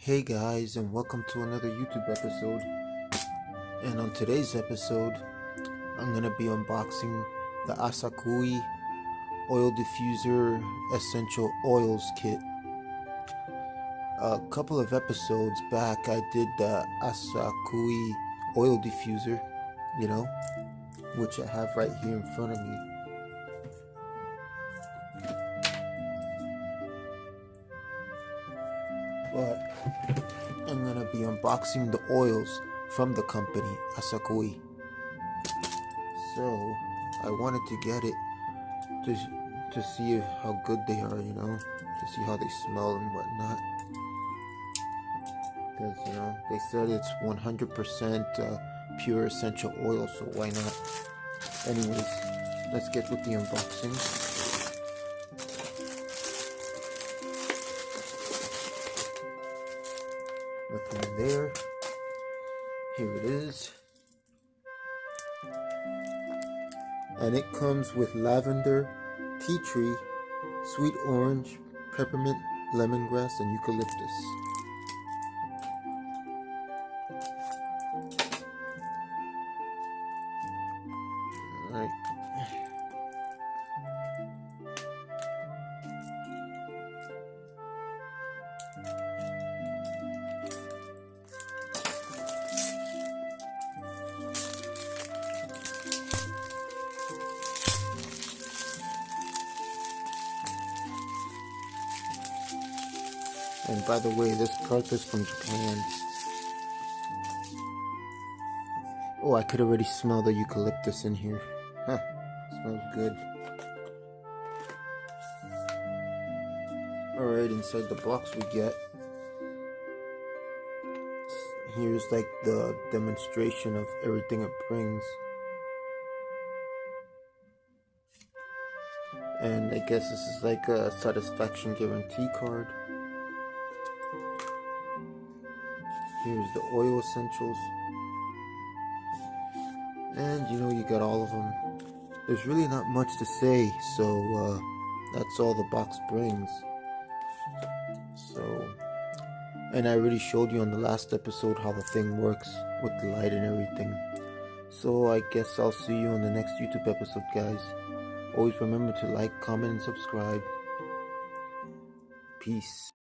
Hey guys, and welcome to another YouTube episode. And on today's episode, I'm gonna be unboxing the Asakuki Oil Diffuser Essential Oils Kit. A couple of episodes back, I did the Asakuki Oil Diffuser, which I have right here in front of me. But I'm gonna be unboxing the oils from the company Asakuki. So I wanted to get it to see how good they are, to see how they smell and whatnot. Because they said it's 100% pure essential oil, so why not? Anyways, let's get with the unboxing. Nothing in there. Here it is. And it comes with lavender, tea tree, sweet orange, peppermint, lemongrass, and eucalyptus. Alright. And by the way, this product is from Japan. Oh, I could already smell the eucalyptus in here. Huh, smells good. Alright, inside the box we get, here's like the demonstration of everything it brings. And I guess this is like a satisfaction guarantee card. Here's the oil essentials. And you got all of them. There's really not much to say, so that's all the box brings. And I already showed you on the last episode how the thing works with the light and everything. So I guess I'll see you on the next YouTube episode, guys. Always remember to like, comment, and subscribe. Peace.